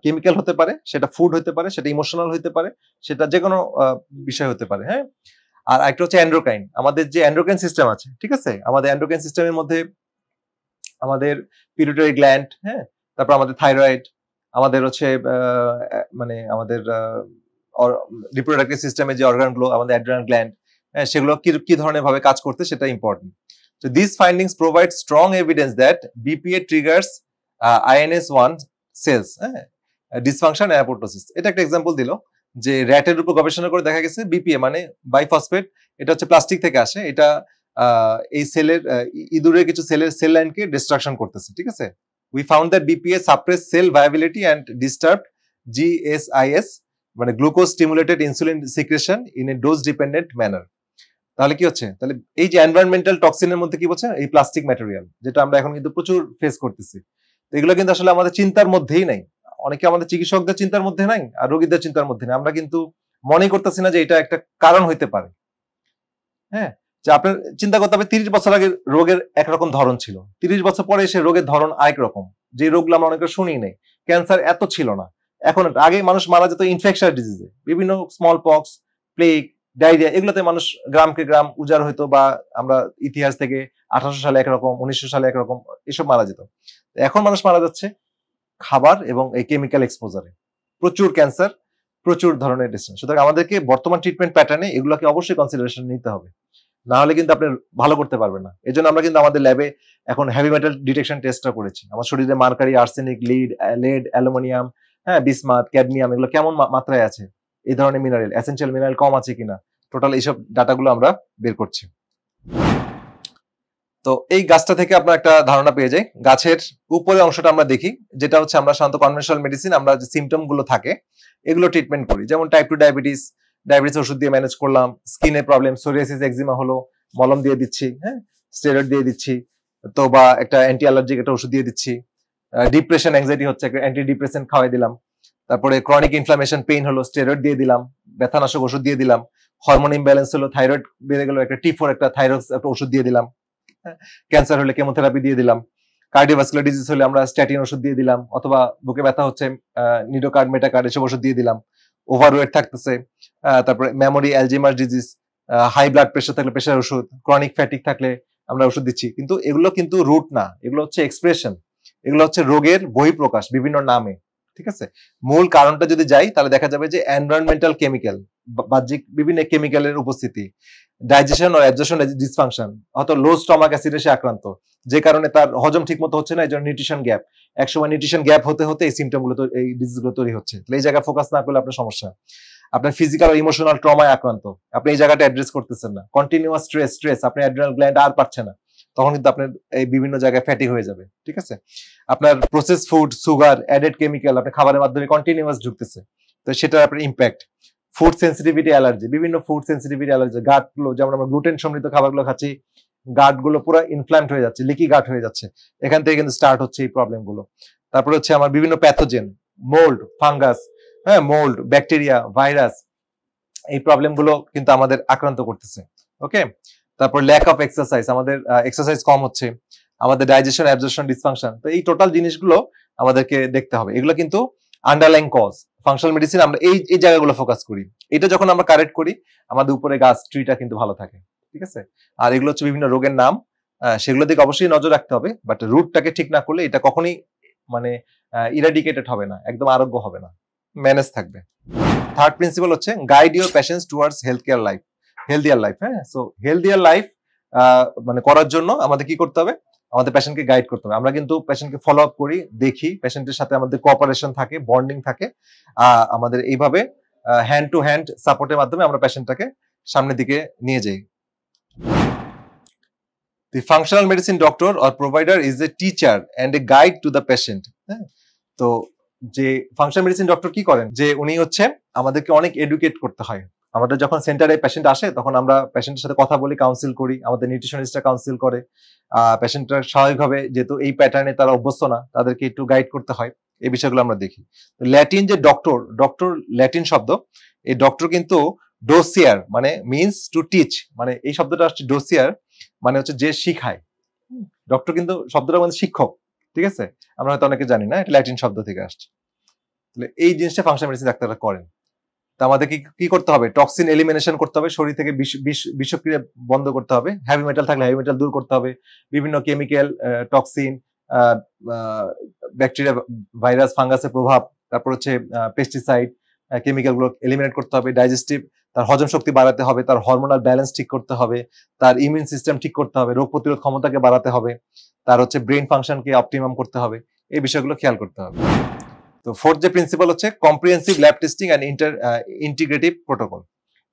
কেমিক্যাল হতে পারে, সেটা ফুড হতে পারে, সেটা ইমোশনাল হতে পারে, সেটা যে কোনো বিষয় হতে পারে। হ্যাঁ, আর একটা হচ্ছে এন্ডোক্রাইন, আমাদের যে এন্ডোক্রাইন সিস্টেম আছে, ঠিক আছে, আমাদের এন্ডোক্রাইন সিস্টেমের মধ্যে আমাদের পিটুইটারি গ্ল্যান্ড, হ্যাঁ, তারপর আমাদের থাইরয়েড, আমাদের হচ্ছে মানে আমাদের রিপ্রোডাক্টিভ সিস্টেমে যে অর্গানগুলো, আমাদের অ্যাড্রিনাল গ্ল্যান্ড, সেগুলো কি ধরনের ভাবে কাজ করতে, সেটা important. So these findings provide strong evidence that BPA triggers INS1 cells dysfunction and apoptosis. এটা একটা এক্সাম্পল দিল যে র্যাটের উপর গবেষণা করে দেখা গেছে বিপিএ মানে বাইফসফেট, এটা হচ্ছে প্লাস্টিক থেকে আসে, এটা এই সেলের ইঁদুরের কিছু সেল লাইনকে ডিস্ট্রাকশন করতেছে। ঠিক আছে, we found that BPA suppress cell viability and disturbed GSIS মানে glucose stimulated insulin secretion in a dose dependent manner. তাহলে কি হচ্ছে? তাহলে এই যে এনভায়রনমেন্টাল টক্সিনের মধ্যে কি বলছে, এই প্লাস্টিক ম্যাটেরিয়াল, যেটা আমরা এখন কিন্তু প্রচুর ফেস করতেছি, তো এগুলো কিন্তু আসলে আমাদের চিন্তার মধ্যেই নাই। অনেকে আমাদের চিকিৎসকদের চিন্তার মধ্যে নাই, আর রোগীদের চিন্তার মধ্যে নাই। আমরা কিন্তু মনে করতেছি না যে এটা একটা কারণ হইতে পারে। হ্যাঁ, যে আপনার চিন্তা করতে হবে 30 বছর আগে রোগের একরকম ধরন ছিল, 30 বছর পরে এসে রোগের ধরন আরেক রকম। যে রোগগুলো আমরা অনেকে শুনি নাই, ক্যান্সার এত ছিল না, এখন আগে মানুষ মারা যেত ইনফেকশনাস ডিজিজে, বিভিন্ন স্মল পক্স, প্লেগ, ডায়রিয়া, এগুলোতে মানুষ গ্রামকে গ্রাম উজাড় হইতো, বা আমরা ইতিহাস থেকে 1800 সালে একরকম, 1900 সালে একরকম, এসব মারা যেত। এখন মানুষ মারা যাচ্ছে খাবার এবং এই কেমিক্যাল এক্সপোজারে, প্রচুর ক্যান্সার, প্রচুর ধরনের ডিসিশন। সুতরাং আমাদেরকে বর্তমান ট্রিটমেন্ট প্যাটার্নে এগুলোকে অবশ্যই কনসিডারেশন নিতে হবে, না হলে কিন্তু আপনি ভালো করতে পারবেন না। এই জন্য আমরা কিন্তু আমাদের ল্যাবে এখন হেভি মেটাল ডিটেকশন টেস্টটা করেছি। আমার শরীরে মার্কারি, আর্সেনিক, লেড, অ্যালুমিনিয়াম, হ্যাঁ, বিসমাথ, ক্যাডমিয়াম, এগুলো কেমন মাত্রায় আছে, এই ধরনের মিনারেল, এসেনশিয়াল মিনারেল কম আছে কিনা, টোটাল এইসব ডাটাগুলো আমরা বের করছি। তো এই গাছটা থেকে আপনার একটা ধারণা পেয়ে যাই। গাছের উপরের অংশটা আমরা দেখি, যেটা হচ্ছে আমরা সাধারণত কনভেনশনাল মেডিসিন, আমরা যে সিমটম গুলো থাকে এগুলো ট্রিটমেন্ট করি। যেমন টাইপ 2 ডায়াবেটিস ওষুধ দিয়ে ম্যানেজ করলাম, স্কিনের প্রবলেম, সোরিয়াসিস, এক্সিমা হলো, মলম দিয়ে দিচ্ছি, হ্যাঁ, স্টেরয়েড দিয়ে দিচ্ছি, তো বা একটা অ্যান্টি অ্যালার্জিক একটা ওষুধ দিয়ে দিচ্ছি। ডিপ্রেশন, অ্যাংজাইটি হচ্ছে, একটা অ্যান্টি ডিপ্রেসেন্ট খাওয়াই দিলাম। তারপরে ক্রনিক ইনফ্লামেশন, পেইন হলো, স্টেরয়েড দিয়ে দিলাম, ব্যথানাশক ওষুধ দিয়ে দিলাম। হরমোন ইমব্যালেন্স হলো, থাইরয়েড বেড়ে গেল, একটা T4 একটা থাইরয়েড একটা ওষুধ দিয়ে দিলাম। ক্যান্সার হলে কেমোথেরাপি দিয়ে দিলাম। কার্ডিওভাস্কুলার ডিজিজ হলে আমরা স্ট্যাটিন ওষুধ দিয়ে দিলাম, অথবা বুকে ব্যথা হচ্ছে নিডোকার্ড, মেটাকার্ড, এসব ওষুধ দিয়ে দিলাম। ওভারওয়েট থাকতেছে, তারপরে memory, Alzheimer disease, high blood pressure থাকলে প্রেশার ওষুধ, ক্রনিক ফ্যাটিক থাকলে আমরা ওষুধ দিচ্ছি। কিন্তু এগুলো কিন্তু রুট না, এগুলো হচ্ছে এক্সপ্রেশন, এগুলো হচ্ছে রোগের বহিঃপ্রকাশ বিভিন্ন নামে। ঠিক আছে, মূল কারণটা যদি যাই তাহলে দেখা যাবে যে এনভায়রনমেন্টাল কেমিক্যাল, বাহ্যিক বিভিন্ন কেমিক্যালের উপস্থিতি, ডাইজেশন ও অ্যাবজর্পশন ডিসফাংশন, হয়তো লো স্টমাক অ্যাসিডে সে আক্রান্ত, যে কারণে তার হজম ঠিক মতো হচ্ছে না, এই জন্য নিউট্রিশন গ্যাপ, একসময় নিউট্রিশন গ্যাপ হতে হতে এই সিমটম গুলো, এই ডিজিজ গুলো তৈরি হচ্ছে। এই জায়গায় ফোকাস না করলে আপনার সমস্যা। আপনার ফিজিক্যাল ও ইমোশনাল ট্রমায় আক্রান্ত, আপনি এই জায়গাটা অ্যাড্রেস করতেছেন না, কন্টিনিউয়াস স্ট্রেস, আপনি অ্যাড্রিনাল গ্ল্যান্ড আর পারছে না, তখন কিন্তু আপনার এই বিভিন্ন জায়গায় ফ্যাটি হয়ে যাবে। ঠিক আছে, আপনার process food, sugar, added chemical আপনি খাবারের মাধ্যমে কন্টিনিউয়াস ঢুকতেছে, তো সেটার আপনার ইম্প্যাক্ট। ফুড সেন্সিটিভিটি অ্যালার্জি, বিভিন্ন ফুড সেন্সিটিভিটি অ্যালার্জি, গাট গুলো, যেমন আমরা গ্লুটেন সমৃদ্ধ খাবারগুলো খাচ্ছি, গাট গুলো পুরো ইনফ্ল্যামড হয়ে যাচ্ছে, লিকি গাট হয়ে যাচ্ছে, এখান থেকে কিন্তু স্টার্ট হচ্ছে এই প্রবলেম গুলো। তারপরে হচ্ছে আমার বিভিন্ন প্যাথোজেন, মোল্ড, ফাঙ্গাস, হ্যাঁ, মোল্ড, ব্যাকটেরিয়া, ভাইরাস, এই প্রবলেম গুলো কিন্তু আমাদের আক্রান্ত করতেছে। ওকে, তারপর ল্যাক অফ এক্সারসাইজ, আমাদের এক্সারসাইজ কম হচ্ছে, আমাদের ডাইজেশন, অ্যাবজর্পশন ডিসফাংশন, তো এই টোটাল জিনিসগুলো আমাদেরকে দেখতে হবে। এগুলো কিন্তু আন্ডারলাইং কজ। ফাংশনাল মেডিসিন আমরা এই জায়গাগুলো ফোকাস করি, এটা যখন আমরা কারেক্ট করি আমাদের উপরে গাছ ট্রিটা কিন্তু ভালো থাকে। ঠিক আছে, আর এগুলো হচ্ছে বিভিন্ন রোগের নাম, সেগুলো দিকে অবশ্যই নজর রাখতে হবে, বাট রুটটাকে ঠিক না করলে এটা কখনোই মানে ইরাডিকেটেড হবে না, একদম আরোগ্য হবে না, ম্যানেজ থাকবে। থার্ড প্রিন্সিপাল হচ্ছে guide your patients towards healthier life. হ্যাঁ, সো হেলথিয়ার লাইফ মানে করার জন্য আমাদের কি করতে হবে, আমাদের পেশেন্টকে গাইড করতে হবে। আমরা কিন্তু পেশেন্টকে ফলো আপ করি, দেখি, পেশেন্টের সাথে আমাদের কোঅপারেশন থাকে, বন্ডিং থাকে, আমাদের এইভাবে হ্যান্ড টু হ্যান্ড সাপোর্টের মাধ্যমে আমরা পেশেন্টটাকে সামনের দিকে নিয়ে যাই। The functional medicine doctor or provider is a teacher and a guide to the patient. তো যে ফাংশনাল মেডিসিন ডক্টর কি করেন, যে উনি হচ্ছে আমাদেরকে অনেক এডুকেট করতে হয়। আমাদের যখন সেন্টারে পেশেন্ট আসে তখন আমরা পেশেন্টের সাথে কথা বলি, কাউন্সিল করি, আমাদের নিউট্রিশনিস্টরা কাউন্সিল করে। পেশেন্টরা স্বাভাবিকভাবে যেহেতু এই প্যাটার্নে তারা অভ্যস্ত না, তাদেরকে একটু গাইড করতে হয়। এই বিষয়গুলো আমরা দেখি। ল্যাটিন যে ডক্টর ল্যাটিন শব্দ, এই ডক্টর কিন্তু ডোসিয়ার মানে মিনস টু টিচ, মানে এই শব্দটা আসছে ডোসিয়ার মানে হচ্ছে যে শিখায়। ডক্টর কিন্তু শব্দটা মানে শিক্ষক, ঠিক আছে? আমরা হয়তো অনেকে জানি না, এটা ল্যাটিন শব্দ থেকে আসছে। তাহলে এই জিনিসটা ফাংশনাল মেডিসিন ডাক্তাররা করেন। তা আমাদের কি করতে হবে? টক্সিন এলিমিনেশন করতে হবে, শরীর থেকে বিষক্রিয়া বন্ধ করতে হবে, হেভি মেটাল থাকলে হেভি মেটাল দূর করতে হবে, বিভিন্ন কেমিক্যাল, টক্সিন, ব্যাকটেরিয়া, ভাইরাস, ফাঙ্গাসের প্রভাব, তারপর হচ্ছে পেস্টিসাইড, কেমিক্যাল গুলো এলিমিনেট করতে হবে, ডাইজেস্টিভ, তার হজম শক্তি বাড়াতে হবে, তার হরমোনাল ব্যালেন্স ঠিক করতে হবে, তার ইমিউন সিস্টেম ঠিক করতে হবে, রোগ প্রতিরোধ ক্ষমতাকে বাড়াতে হবে, তার হচ্ছে ব্রেন ফাংশনকে অপটিমাম করতে হবে। এই বিষয়গুলো খেয়াল করতে হবে। তো ফোর্থ যে প্রিন্সিপাল হচ্ছে comprehensive lab testing and integrative protocol.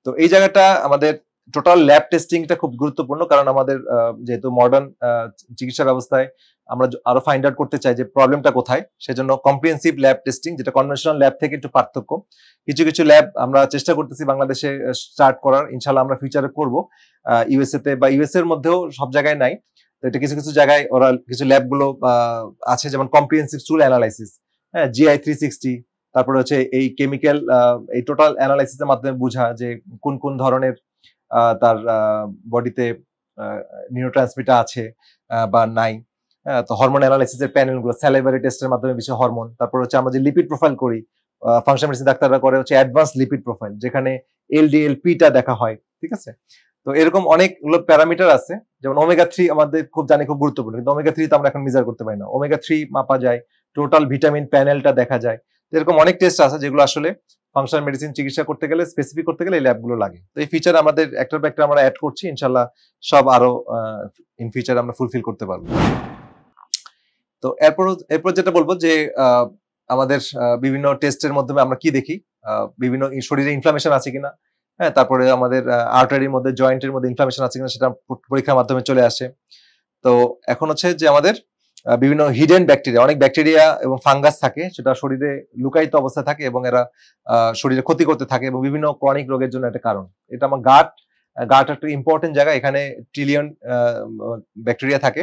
তো এই জায়গাটা আমাদের টোটাল ল্যাব টেস্টিংটা খুব গুরুত্বপূর্ণ, কারণ আমাদের যেহেতু মডার্ন চিকিৎসা ব্যবস্থায় আমরা আরো ফাইন্ড আউট করতে চাই যে প্রবলেমটা কোথায়, সেজন্য কম্প্রিহেন্সিভ ল্যাব টেস্টিং, যেটা কনভেনশনাল ল্যাব থেকে একটু পার্থক্য। কিছু কিছু ল্যাব আমরা চেষ্টা করতেছি বাংলাদেশে স্টার্ট করার, ইনশাল্লাহ আমরা ফিউচারে করব। ইউএসএ তে বা ইউএস এর মধ্যেও সব জায়গায় নাই, তো এটা কিছু কিছু জায়গায় ওরা কিছু ল্যাব গুলো আছে, যেমন কম্প্রিহেন্সিভ স্টুল অ্যানালাইসিস, হ্যাঁ, GI 360, তারপরে হচ্ছে এই কেমিক্যাল, এই টোটাল অ্যানালাইসিসের মাধ্যমে বোঝা যে কোন কোন ধরনের তার বডিতে নিউরোট্রান্সমিটার আছে বা নাই। তো হরমোন অ্যানালাইসিসের প্যানেল গুলো, স্যালাইভারি টেস্টের মাধ্যমে বেশি হরমোন। তারপর হচ্ছে আমরা যে লিপিড প্রোফাইল করি, ফাংশনাল মেডিসিন ডাক্তাররা করে হচ্ছে অ্যাডভান্স লিপিড প্রোফাইল, যেখানে LDL-P-টা দেখা হয়, ঠিক আছে? তো এরকম অনেকগুলো প্যারামিটার আছে, যেমন ওমেগা 3 আমাদের খুব গুরুত্বপূর্ণ, কিন্তু ওমেগা 3 তো আমরা এখন মেজার করতে পারি না। ওমেগা 3 মাপা যায়, টোটাল ভিটামিন প্যানেলটা দেখা যায়। এরকম অনেক টেস্ট আছে যেগুলো আসলে ফাংশনাল মেডিসিন চিকিৎসা করতে গেলে, স্পেসিফিক করতে গেলে এই ল্যাবগুলো লাগে। তো এই ফিচার আমাদের একটার পর একটা আমরা অ্যাড করছি, ইনশাল্লাহ সব আরো ইন ফিউচার আমরা ফুলফিল করতে পারবো। তো এরপর যেটা বলবো যে আমাদের বিভিন্ন টেস্টের মাধ্যমে আমরা কি দেখি, বিভিন্ন শরীরে ইনফ্লামেশন আছে কিনা, হ্যাঁ, তারপরে আমাদের আর্টারির মধ্যে, জয়েন্টের মধ্যে ইনফ্লামেশন আছে কিনা, সেটা পরীক্ষার মাধ্যমে চলে আসে। তো এখন হচ্ছে যে আমাদের বিভিন্ন হিডেন ব্যাকটেরিয়া, অনেক ব্যাকটেরিয়া এবং ফাঙ্গাস থাকে, সেটা শরীরে লুকায়িত অবস্থায় থাকে এবং এরা শরীরে ক্ষতি করতে থাকে এবং বিভিন্ন ক্রনিক রোগের জন্য একটা কারণ। এটা আমার গাট একটা ইম্পর্টেন্ট জায়গা, এখানে ট্রিলিয়ন ব্যাকটেরিয়া থাকে।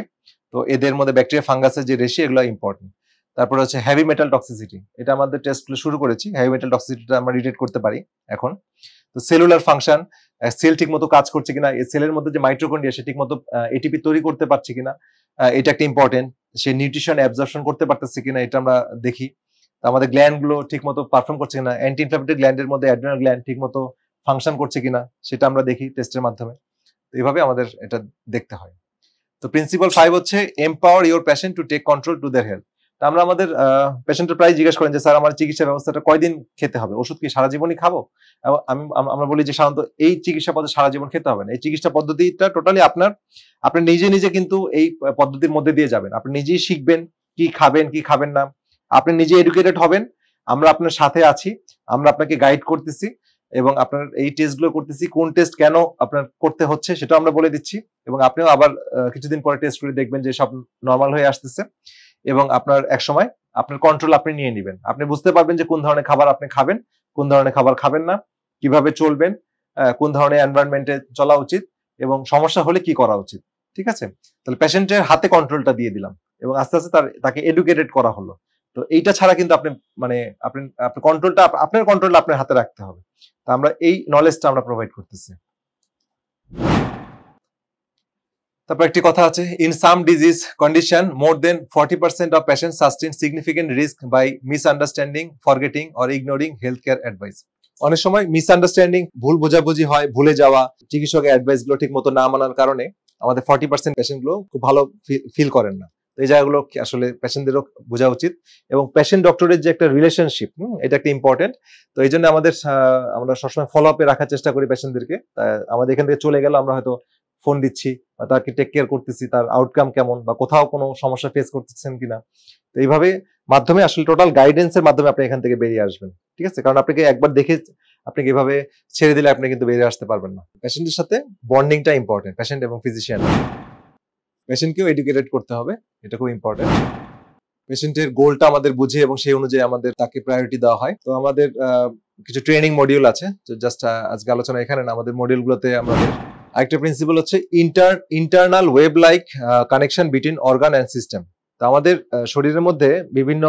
তো এদের মধ্যে ব্যাকটেরিয়া ফাঙ্গাসের যে রেশিও, এগুলো ইম্পর্টেন্ট। তারপরে হচ্ছে হেভি মেটাল টক্সিসিটি, এটা আমাদের টেস্টগুলো শুরু করেছি, হেভি মেটাল টক্সিসিটিটা আমরা ডিটেক্ট করতে পারি এখন। তো সেলুলার ফাংশন, সেল ঠিক মতো কাজ করছে কিনা, এই সেলের মধ্যে যে মাইটোকন্ড্রিয়া সে ঠিক মতো এটিপি তৈরি করতে পারছে কিনা, এটা একটা ইম্পর্টেন্ট। সে নিউট্রিশন অ্যাবজর্পশন করতে পারতেছে কিনা, এটা আমরা দেখি। তো আমাদের গ্ল্যান্ড গুলো ঠিক মতো পারফর্ম করছে কিনা, অ্যান্টি ইনফ্লামেটরি গ্ল্যান্ডের মধ্যে অ্যাড্রিনাল গ্ল্যান্ড ঠিক মতো ফাংশন করছে কিনা, সেটা আমরা দেখি টেস্টের মাধ্যমে। তো এইভাবে আমাদের এটা দেখতে হয়। তো প্রিন্সিপাল 5 হচ্ছে empower your patient to take control to their health. আমরা আমাদের পেশেন্টের প্রায় জিজ্ঞেস করেন যে স্যার আমার চিকিৎসা ব্যবস্থাটা কয়দিন খেতে হবে, ওষুধ কি সারা জীবনই খাবো? আমরা বলি যে সাধারণত এই চিকিৎসা পদ্ধতি সারা জীবন খেতে হবে না। এই চিকিৎসা পদ্ধতিটা টোটালি আপনি নিজে কিন্তু এই পদ্ধতির মধ্যে দিয়ে যাবেন, আপনি নিজেই শিখবেন কি খাবেন কি খাবেন না, আপনি নিজে এডুকেটেড হবেন, আমরা আপনার সাথে আছি, আমরা আপনাকে গাইড করতেছি এবং আপনার এই টেস্টগুলো করতেছি, কোন টেস্ট কেন আপনার করতে হচ্ছে সেটা আমরা বলে দিচ্ছি, এবং আপনিও আবার কিছুদিন পরে টেস্ট করে দেখবেন যে সব নর্মাল হয়ে আসতেছে এবং আপনার একসময় আপনার কন্ট্রোল আপনি নিয়ে নেবেন। আপনি বুঝতে পারবেন যে কোন ধরনের খাবার আপনি খাবেন, কোন ধরনের খাবার খাবেন না, কিভাবে চলবেন, কোন ধরনের এনভায়রনমেন্টে চলা উচিত এবং সমস্যা হলে কি করা উচিত, ঠিক আছে? তাহলে পেশেন্টের হাতে কন্ট্রোলটা দিয়ে দিলাম এবং আস্তে আস্তে তাকে এডুকেটেড করা হলো। তো এইটা ছাড়া কিন্তু আপনি আপনার কন্ট্রোলটা আপনার হাতে রাখতে হবে। তো আমরা এই নলেজটা আমরা প্রোভাইড করতেছি। তারপর একটি কথা আছে, in some disease condition more than 40% of patients sustain significant risk by misunderstanding, forgetting or ignoring health care advice. অনেক সময় মিসআন্ডারস্ট্যান্ডিং, ভুল বোঝাবুঝি হয়, ভুলে যাওয়া, চিকিৎসকের অ্যাডভাইস গুলো ঠিক মতো না মানার কারণে আমাদের 40% পেশেন্ট গুলো খুব ভালো ফিল করেন না। তো এই জায়গাগুলো আসলে পেশেন্টদেরও বোঝা উচিত এবং পেশেন্ট ডক্টরের যে একটা রিলেশনশিপ, এটা একটা ইম্পর্টেন্ট। তো এই জন্য আমরা সবসময় ফলো আপে রাখার চেষ্টা করি পেশেন্টদেরকে। আমাদের এখান থেকে চলে গেল, আমরা হয়তো ফোন দিচ্ছি বা তাকে টেক কেয়ার করতেছি, তার আউটকাম কেমন বা কোথাও কোনো সমস্যা ফেস করতেছেন কিনা। তো এইভাবে মাধ্যমে আসলে টোটাল গাইডেন্সের মাধ্যমে আপনি এখান থেকে বেরিয়ে আসবেন, ঠিক আছে? কারণ আপনাকে একবার দেখে আপনাকে এভাবে ছেড়ে দিলে আপনি কিন্তু বেরিয়ে আসতে পারবেন না। পেশেন্টের সাথে বন্ডিংটা ইম্পর্টেন্ট, পেশেন্ট এবং ফিজিশিয়ান। পেশেন্টকেও এডুকেটেড করতে হবে, এটা খুব ইম্পর্টেন্ট। পেশেন্টের গোলটা আমাদের বুঝে এবং সেই অনুযায়ী আমাদের তাকে প্রায়োরিটি দেওয়া হয়। তো আমাদের কিছু ট্রেনিং মডিউল আছে, জাস্ট আজকে আলোচনা এখানে না, আমাদের মডিউলগুলোতে আমাদের আরেকটা প্রিন্সিপাল হচ্ছে internal web like connection between organ and system. তো আমাদের শরীরের মধ্যে বিভিন্ন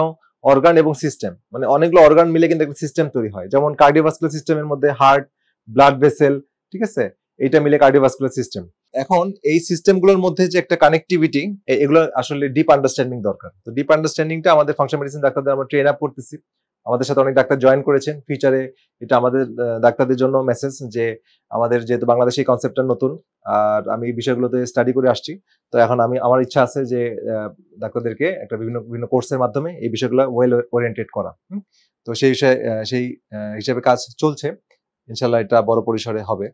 অর্গান এবং সিস্টেম, মানে অনেকগুলো অর্গান মিলে কিন্তু একটা সিস্টেম তৈরি হয়। যেমন কার্ডিওভাস্কুলার সিস্টেমের মধ্যে হার্ট, ব্লাড ভেসেল, ঠিক আছে, এইটা মিলে কার্ডিওভাস্কুলার সিস্টেম। এখন এই সিস্টেমগুলোর মধ্যে যে একটা কানেক্টিভিটি, এগুলো আসলে ডিপ আন্ডারস্ট্যান্ডিং দরকার। তো ডিপ আন্ডারস্ট্যান্ডিংটা আমাদের ফাংশন মেডিসিন ডাক্তারদের আমরা ট্রেন আপ করতেছি। আমাদের সাথে অনেক ডাক্তার জয়েন করেছেন ফিউচারে। এটা আমাদের ডাক্তারদের জন্য মেসেজ যে আমাদের যেহেতু বাংলাদেশে এই কনসেপ্টটা নতুন, আর আমি এই বিষয়গুলোতে স্টাডি করে আসছি, তো এখন আমার ইচ্ছা আছে যে ডাক্তারদেরকে একটা বিভিন্ন কোর্সের মাধ্যমে এই বিষয়গুলো ওয়েল ওরিয়েন্টেড করা। তো সেই বিষয়ে সেই হিসেবে কাজ চলছে, ইনশাল্লাহ এটা বড় পরিসরে হবে।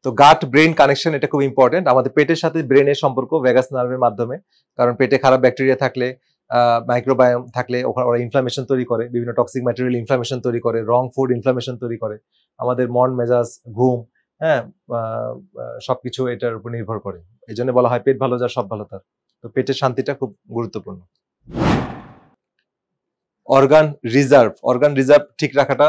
তো গাট ব্রেন কানেকশন, এটা খুব ইম্পর্টেন্ট। আমাদের পেটের সাথে ব্রেনের সম্পর্ক ভ্যাগাস নার্ভের মাধ্যমে, কারণ পেটে খারাপ ব্যাকটেরিয়া থাকলে, মাইক্রোবায়োম থাকলে ওরা ইনফ্লামেশন তৈরি করে, বিভিন্ন টক্সিক ম্যাটেরিয়াল ইনফ্লামেশন তৈরি করে, রং ফুড ইনফ্লামেশন তৈরি করে। আমাদের মন মেজাজ, ঘুম, হ্যাঁ, সবকিছু এটার উপর নির্ভর করে। এই জন্য বলা হয় পেট ভালো যার সব ভালো তার। তো পেটের শান্তিটা খুব গুরুত্বপূর্ণ। অর্গান রিজার্ভ ঠিক রাখাটা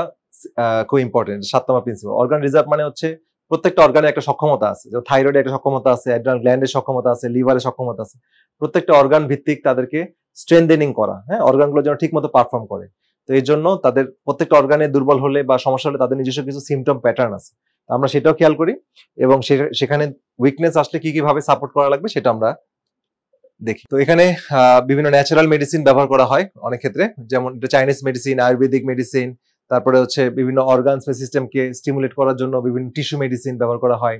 খুব ইম্পর্টেন্ট। 7 নম্বর প্রিন্সিপাল। অর্গান রিজার্ভ মানে হচ্ছে প্রত্যেকটা অর্গানের একটা সক্ষমতা আছে, যেমন থাইরয়েডের একটা সক্ষমতা আছে, অ্যাড্রিনাল গ্ল্যান্ডের সক্ষমতা আছে, লিভারের সক্ষমতা আছে। প্রত্যেকটা অর্গান ভিত্তিক তাদেরকে স্ট্রেনথেনিং করা, হ্যাঁ, অর্গানগুলো যেন ঠিক মতো পারফর্ম করে। তো এই জন্য তাদের প্রত্যেকটা অর্গানে দুর্বল হলে বা সমস্যা হলে তাদের নিজস্ব কিছু সিমটম প্যাটার্ন আছে, আমরা সেটাও খেয়াল করি এবং সেখানে উইকনেস আসলে কি কিভাবে সাপোর্ট করা লাগবে সেটা আমরা দেখি। তো এখানে বিভিন্ন ন্যাচারাল মেডিসিন ব্যবহার করা হয় অনেক ক্ষেত্রে, যেমন চাইনিজ মেডিসিন, আয়ুর্বেদিক মেডিসিন, তারপরে হচ্ছে বিভিন্ন অর্গানস সিস্টেমকে স্টিমুলেট করার জন্য বিভিন্ন টিস্যু মেডিসিন ব্যবহার করা হয়,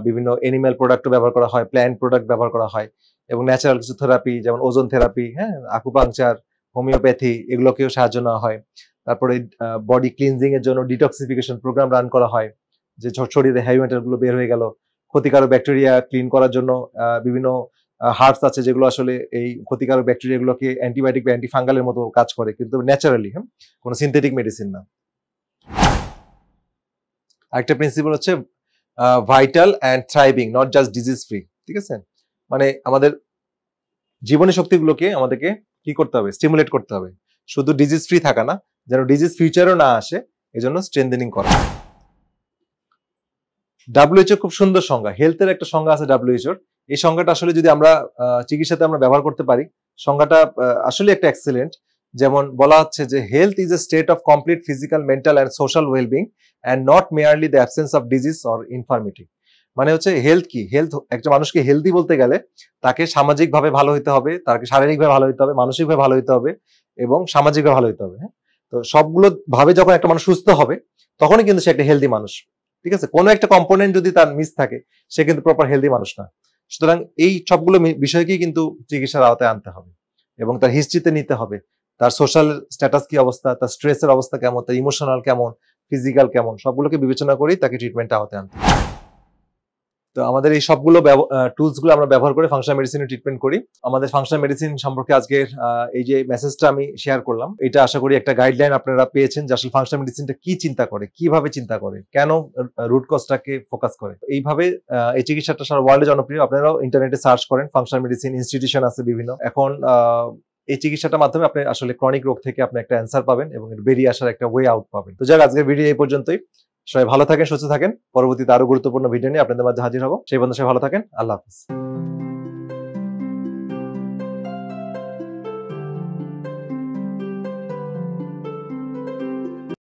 বিভিন্ন এনিম্যাল প্রোডাক্টও ব্যবহার করা হয়, প্ল্যান্ট প্রোডাক্ট ব্যবহার করা হয়, এবং ন্যাচারাল কিছু থেরাপি যেমন ওজন থেরাপি, হ্যাঁ, আকুপাংচার, হোমিওপ্যাথি, এগুলোকেও সাহায্য নেওয়া হয়। তারপরে বডি ক্লিনজিং এর জন্য ডিটক্সিফিকেশন প্রোগ্রাম রান করা হয়, যে শরীরে হেভি মেটাল গুলো বের হয়ে গেল। ক্ষতিকারক ব্যাকটেরিয়া ক্লিন করার জন্য বিভিন্ন হার্বস আছে যেগুলো আসলে এই ক্ষতিকারক ব্যাকটেরিয়া গুলোকে অ্যান্টিবায়োটিক বা অ্যান্টিফাঙ্গালের মতো কাজ করে, কিন্তু ন্যাচারালি, হ্যাঁ, কোনো সিনথেটিক মেডিসিন না। আরেকটা প্রিন্সিপাল হচ্ছে vital and thriving, not just disease free. ঠিক আছে, মানে আমাদের জীবনী শক্তিগুলোকে আমাদেরকে কি করতে হবে, স্টিমুলেট করতে হবে, শুধু ডিজিজ ফ্রি থাকা না, যেন ডিজিজ ফিউচারও না আসে, এজন্য স্ট্রেনথেনিং করা। WHO খুব সুন্দর সংজ্ঞা, হেলথের একটা সংজ্ঞা আছে WHO। এই সংজ্ঞাটা আসলে যদি আমরা চিকিৎসাতে আমরা ব্যবহার করতে পারি, সংজ্ঞাটা আসলে একটা এক্সেলেন্ট। যেমন বলা হচ্ছে যে health is a state of complete physical, mental and social wellbeing and not merely the absence of disease or ইনফার্মিটি। মানে হচ্ছে হেলথ কি, হেলথ একটা মানুষকে হেলদি বলতে গেলে তাকে সামাজিকভাবে ভালো হতে হবে, তাকে শারীরিকভাবে ভালো হতে হবে, মানসিকভাবে ভালো হতে হবে এবং সামাজিকভাবে ভালো হতে হবে। হ্যাঁ, তো সবগুলো ভাবে যখন একটা মানুষ সুস্থ হবে তখনই কিন্তু সে একটা হেলদি মানুষ। ঠিক আছে, কোনো একটা কম্পোনেন্ট যদি তার মিস থাকে সে কিন্তু প্রপার হেলদি মানুষ না। সুতরাং এই সবগুলো বিষয়কেই কিন্তু চিকিৎসার আওতায় আনতে হবে এবং তার হিস্ট্রিতে নিতে হবে, তার সোশ্যাল স্ট্যাটাস কি অবস্থা, তার স্ট্রেসের অবস্থা কেমন, তার ইমোশনাল কেমন, ফিজিক্যাল কেমন, সবগুলোকে বিবেচনা করেই তাকে ট্রিটমেন্টটা আওতায় আনতে হবে। তো আমাদের এই সবগুলো টুলস গুলো আমরা ব্যবহার করে ফাংশনাল মেডিসিনের ট্রিটমেন্ট করি। আমাদের ফাংশনাল মেডিসিন সম্পর্কে আজকের এই যে মেসেজটা আমি শেয়ার করলাম, এটা আশা করি একটা গাইডলাইন আপনারা পেয়েছেন যে আসলে ফাংশনাল মেডিসিনটা কি চিন্তা করে, কিভাবে চিন্তা করে, কেন রুট কজটাকে ফোকাস করে। এইভাবে এই চিকিৎসাটা সারা ওয়ার্ল্ডে জনপ্রিয়। আপনারাও ইন্টারনেটে সার্চ করেন, ফাংশনাল মেডিসিন ইনস্টিটিউশন আছে বিভিন্ন। এখন এই চিকিৎসাটার মাধ্যমে আপনি আসলে ক্রনিক রোগ থেকে আপনি একটা অ্যান্সার পাবেন এবং বেরিয়ে আসার একটা ওয়ে আউট পাবেন। তো যাক, আজকের ভিডিও এই পর্যন্তই। সবাই ভালো থাকেন, সুস্থ থাকেন। পরবর্তীতে আরো গুরুত্বপূর্ণ ভিডিও নিয়ে আপনাদের মাঝে হাজির হব। সেই পর্যন্ত সবাই ভালো থাকেন। আল্লাহ হাফিজ।